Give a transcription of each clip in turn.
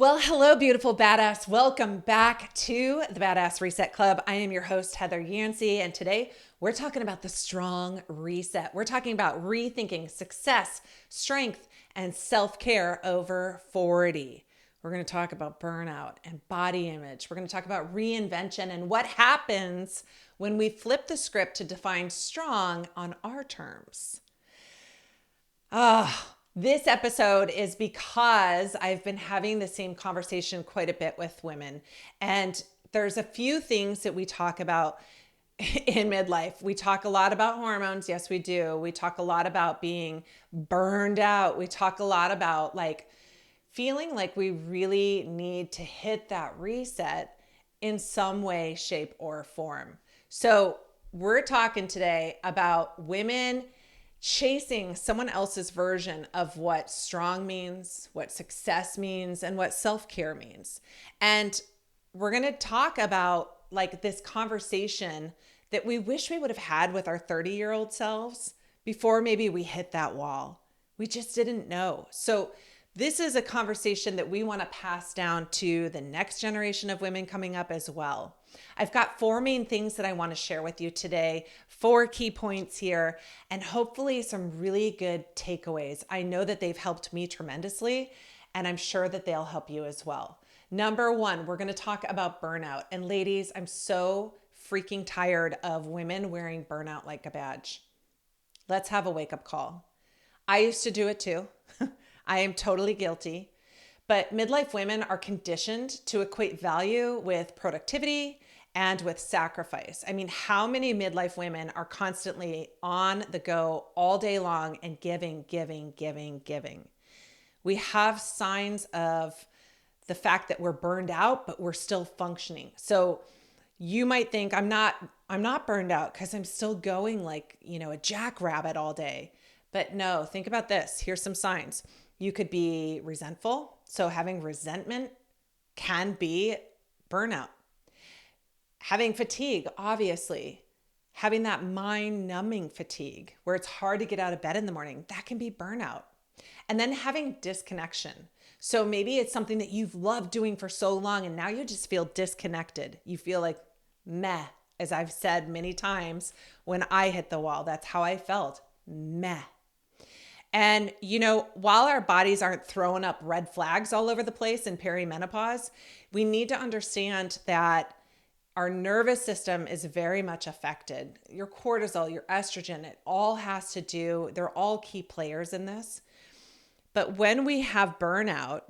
Well, hello, beautiful badass. Welcome back to the Badass Reset Club. I am your host, Heather Yancey, and today we're talking about the strong reset. We're talking about rethinking success, strength, and self-care over 40. We're going to talk about burnout and body image. We're going to talk about reinvention and what happens when we flip the script to define strong on our terms. This episode is because I've been having the same conversation quite a bit with women. And there's a few things that we talk about in midlife. We talk a lot about hormones. Yes, we do. We talk a lot about being burned out. We talk a lot about feeling like we really need to hit that reset in some way, shape, or form. So we're talking today about women chasing someone else's version of what strong means, what success means, and what self-care means. And we're going to talk about this conversation that we wish we would have had with our 30-year-old selves before maybe we hit that wall. We just didn't know. So this is a conversation that we want to pass down to the next generation of women coming up as well. I've got 4 main things that I want to share with you today, 4 key points here, and hopefully some really good takeaways. I know that they've helped me tremendously, and I'm sure that they'll help you as well. Number 1, we're going to talk about burnout. And ladies, I'm so freaking tired of women wearing burnout like a badge. Let's have a wake-up call. I used to do it too. I am totally guilty. But midlife women are conditioned to equate value with productivity and with sacrifice. I mean, how many midlife women are constantly on the go all day long and giving? We have signs of the fact that we're burned out, but we're still functioning. So you might think I'm not burned out because I'm still going like, a jackrabbit all day. But no, think about this. Here's some signs. You could be resentful. So having resentment can be burnout. Having fatigue, obviously. Having that mind-numbing fatigue where it's hard to get out of bed in the morning, that can be burnout. And then having disconnection. So maybe it's something that you've loved doing for so long and now you just feel disconnected. You feel like meh, as I've said many times when I hit the wall. That's how I felt, meh. And, while our bodies aren't throwing up red flags all over the place in perimenopause, we need to understand that our nervous system is very much affected. Your cortisol, your estrogen, it all has to do, they're all key players in this. But when we have burnout,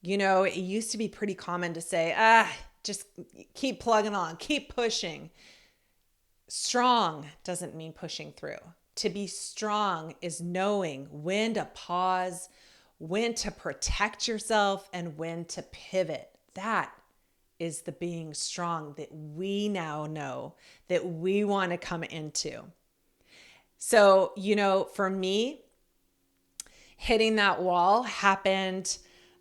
it used to be pretty common to say, just keep plugging on, keep pushing. Strong doesn't mean pushing through. To be strong is knowing when to pause, when to protect yourself, and when to pivot. That is the being strong that we now know that we want to come into. So, for me, hitting that wall happened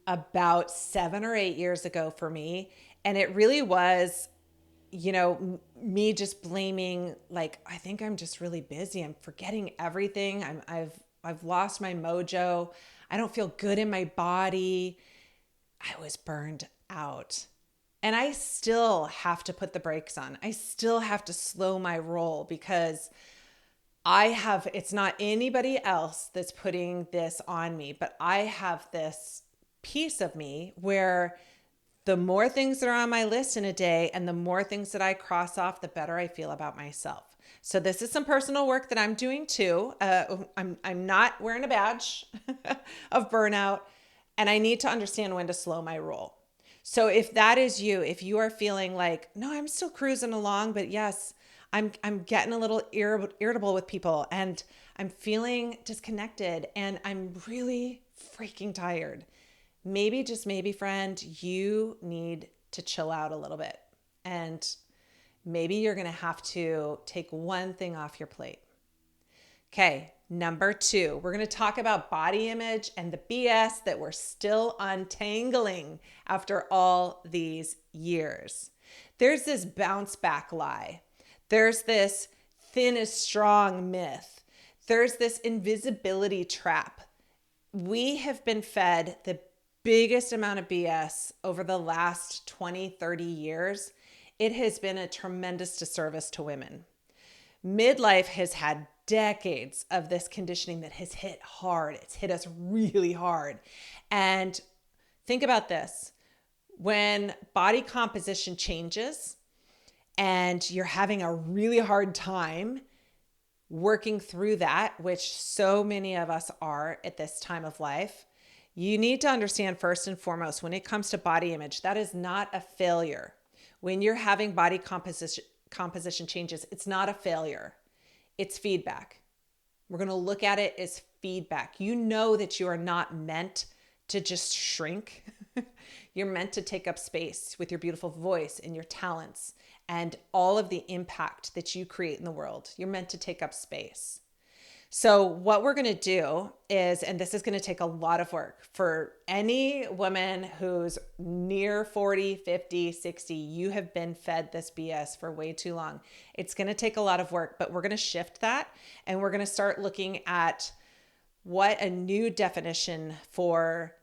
about 7 or 8 years ago for me. And it really was me just blaming, I think I'm just really busy. I'm forgetting everything. I've lost my mojo. I don't feel good in my body. I was burned out. And I still have to put the brakes on. I still have to slow my roll because it's not anybody else that's putting this on me, but I have this piece of me where the more things that are on my list in a day and the more things that I cross off, the better I feel about myself. So this is some personal work that I'm doing too. I'm not wearing a badge of burnout, and I need to understand when to slow my roll. So if that is you, if you are feeling like, no, I'm still cruising along, but yes, I'm getting a little irritable with people and I'm feeling disconnected and I'm really freaking tired. Maybe, just maybe, friend, you need to chill out a little bit. And maybe you're going to have to take one thing off your plate. Okay, number 2, we're going to talk about body image and the BS that we're still untangling after all these years. There's this bounce back lie. There's this thin is strong myth. There's this invisibility trap. We have been fed the biggest amount of BS over the last 20, 30 years, it has been a tremendous disservice to women. Midlife has had decades of this conditioning that has hit hard. It's hit us really hard. And think about this. When body composition changes and you're having a really hard time working through that, which so many of us are at this time of life, you need to understand first and foremost, when it comes to body image, that is not a failure. When you're having body composition changes, it's not a failure. It's feedback. We're going to look at it as feedback. You know that you are not meant to just shrink. You're meant to take up space with your beautiful voice and your talents and all of the impact that you create in the world. You're meant to take up space. So what we're going to do is, and this is going to take a lot of work for any woman who's near 40, 50, 60, you have been fed this BS for way too long. It's going to take a lot of work, but we're going to shift that and we're going to start looking at what a new definition for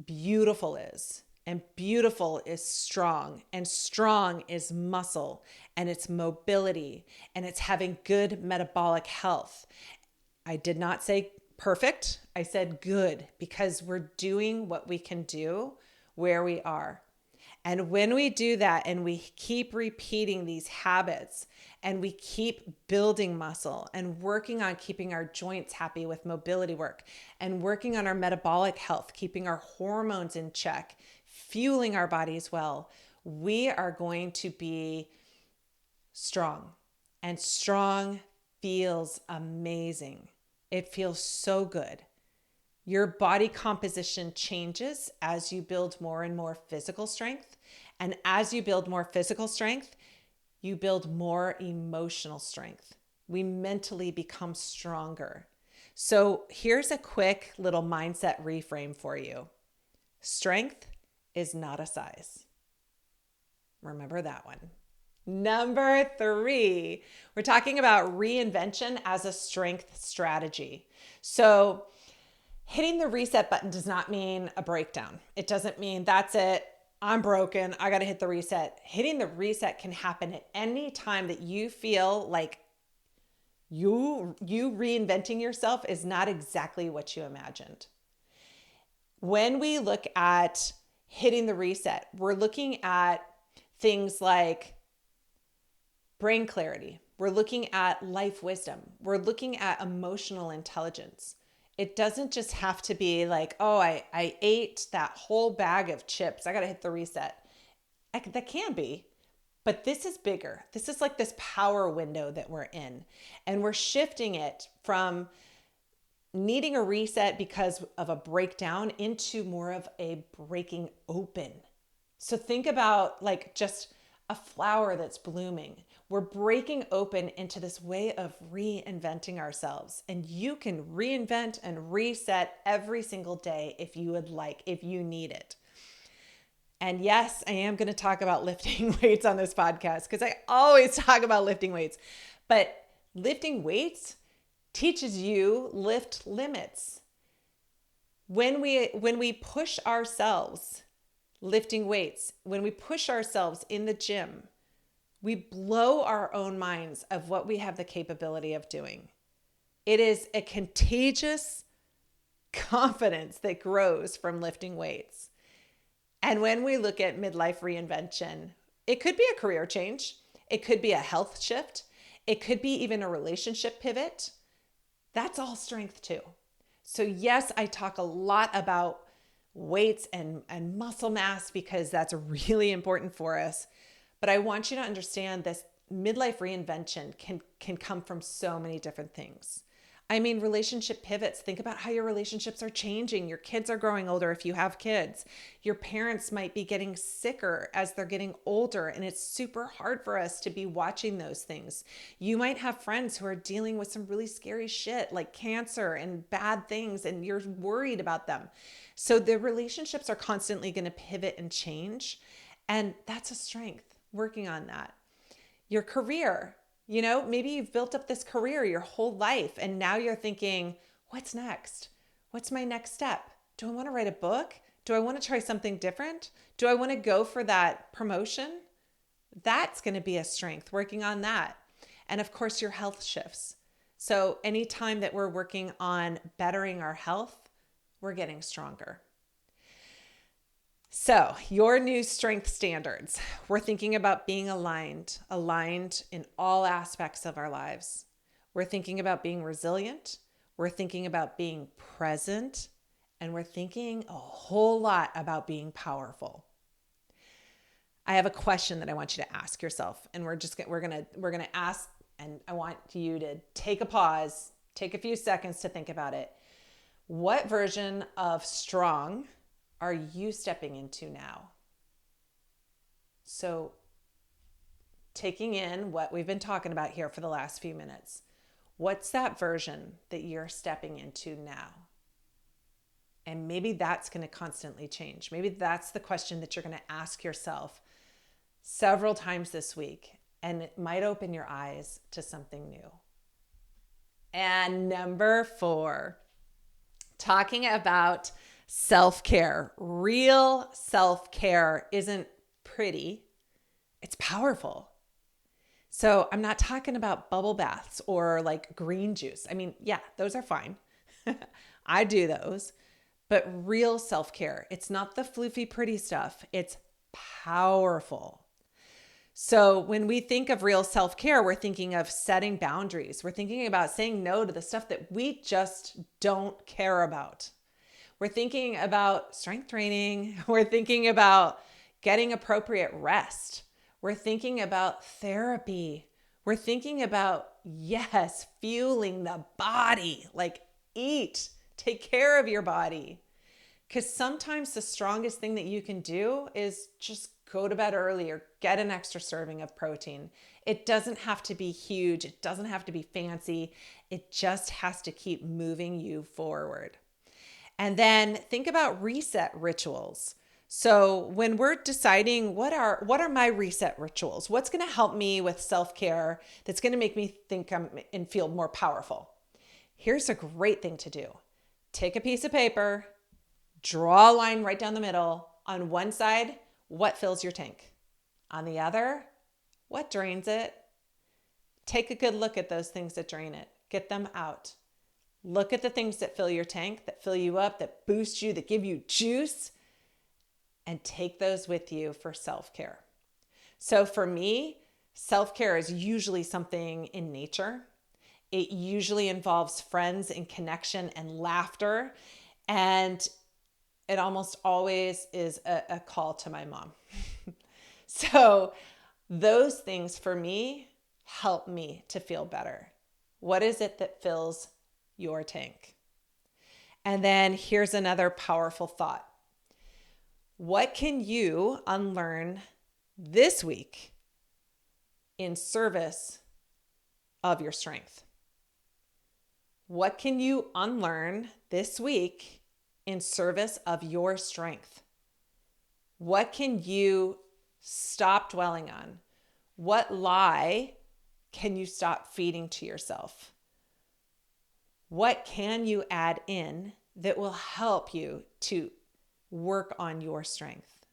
beautiful is. And beautiful is strong, and strong is muscle, and it's mobility, and it's having good metabolic health. I did not say perfect. I said good, because we're doing what we can do where we are. And when we do that and we keep repeating these habits and we keep building muscle and working on keeping our joints happy with mobility work and working on our metabolic health, keeping our hormones in check, fueling our bodies well, we are going to be strong. And strong feels amazing. It feels so good. Your body composition changes as you build more and more physical strength. And as you build more physical strength, you build more emotional strength. We mentally become stronger. So here's a quick little mindset reframe for you. Strength is not a size. Remember that one. Number 3, we're talking about reinvention as a strength strategy. So hitting the reset button does not mean a breakdown. It doesn't mean that's it, I'm broken, I got to hit the reset. Hitting the reset can happen at any time that you feel like you reinventing yourself is not exactly what you imagined. When we look at hitting the reset, we're looking at things like brain clarity. We're looking at life wisdom. We're looking at emotional intelligence. It doesn't just have to be like, oh, I ate that whole bag of chips, I got to hit the reset. That can be, but this is bigger. This is like this power window that we're in. And we're shifting it from needing a reset because of a breakdown into more of a breaking open. So think about like just a flower that's blooming. We're breaking open into this way of reinventing ourselves. And you can reinvent and reset every single day if you would like, if you need it. And yes, I am going to talk about lifting weights on this podcast because I always talk about lifting weights. But lifting weights teaches you lift limits. When we push ourselves lifting weights, when we push ourselves in the gym, we blow our own minds of what we have the capability of doing. It is a contagious confidence that grows from lifting weights. And when we look at midlife reinvention, it could be a career change. It could be a health shift. It could be even a relationship pivot. That's all strength too. So yes, I talk a lot about weights and muscle mass because that's really important for us. But I want you to understand this midlife reinvention can come from so many different things. I mean, relationship pivots. Think about how your relationships are changing. Your kids are growing older if you have kids. Your parents might be getting sicker as they're getting older, and it's super hard for us to be watching those things. You might have friends who are dealing with some really scary shit like cancer and bad things, and you're worried about them. So the relationships are constantly going to pivot and change, and that's a strength, working on that. Your career. You know, maybe you've built up this career your whole life and now you're thinking, what's next? What's my next step? Do I want to write a book? Do I want to try something different? Do I want to go for that promotion? That's going to be a strength, working on that. And of course, your health shifts. So anytime that we're working on bettering our health, we're getting stronger. So your new strength standards, we're thinking about being aligned in all aspects of our lives. We're thinking about being resilient. We're thinking about being present, and we're thinking a whole lot about being powerful. I have a question that I want you to ask yourself, and we're going to ask, and I want you to take a pause, take a few seconds to think about it. What version of strong are you stepping into now? So, taking in what we've been talking about here for the last few minutes, what's that version that you're stepping into now? And maybe that's going to constantly change. Maybe that's the question that you're going to ask yourself several times this week, and it might open your eyes to something new. And number 4, talking about self-care. Real self-care isn't pretty, it's powerful. So I'm not talking about bubble baths or like green juice. I mean, yeah, those are fine. I do those. But real self-care, it's not the floofy pretty stuff. It's powerful. So when we think of real self-care, we're thinking of setting boundaries. We're thinking about saying no to the stuff that we just don't care about. We're thinking about strength training. We're thinking about getting appropriate rest. We're thinking about therapy. We're thinking about, yes, fueling the body, like eat, take care of your body. Because sometimes the strongest thing that you can do is just go to bed early or get an extra serving of protein. It doesn't have to be huge. It doesn't have to be fancy. It just has to keep moving you forward. And then think about reset rituals. So when we're deciding what are my reset rituals, what's going to help me with self-care that's going to make me think and feel more powerful? Here's a great thing to do. Take a piece of paper, draw a line right down the middle. On one side, what fills your tank? On the other, what drains it? Take a good look at those things that drain it. Get them out. Look at the things that fill your tank, that fill you up, that boost you, that give you juice, and take those with you for self-care. So for me, self-care is usually something in nature. It usually involves friends and connection and laughter. And it almost always is a call to my mom. So those things for me help me to feel better. What is it that fills your tank? And then here's another powerful thought. What can you unlearn this week in service of your strength? What can you unlearn this week in service of your strength? What can you stop dwelling on? What lie can you stop feeding to yourself? What can you add in that will help you to work on your strength?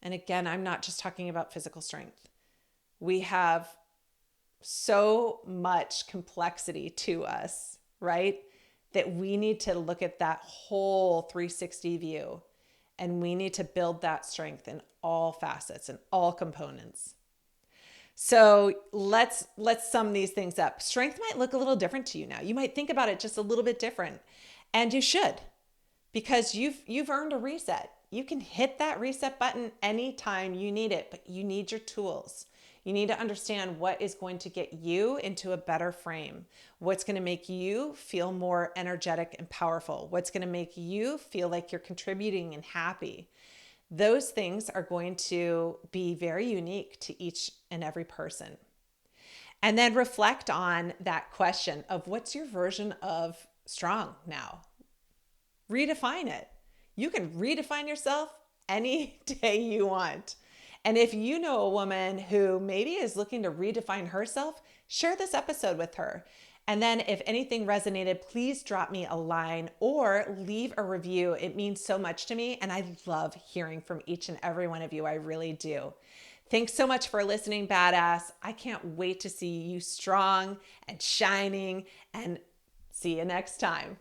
And again, I'm not just talking about physical strength. We have so much complexity to us, right? That we need to look at that whole 360 view, and we need to build that strength in all facets and all components. So let's sum these things up. Strength might look a little different to you now. You might think about it just a little bit different, and you should, because you've earned a reset. You can hit that reset button anytime you need it, but you need your tools. You need to understand what is going to get you into a better frame, what's going to make you feel more energetic and powerful, what's going to make you feel like you're contributing and happy. Those things are going to be very unique to each and every person. And then reflect on that question of what's your version of strong now? Redefine it. You can redefine yourself any day you want. And if you know a woman who maybe is looking to redefine herself, share this episode with her And then if anything resonated, please drop me a line or leave a review. It means so much to me, and I love hearing from each and every one of you. I really do. Thanks so much for listening, badass. I can't wait to see you strong and shining, and see you next time.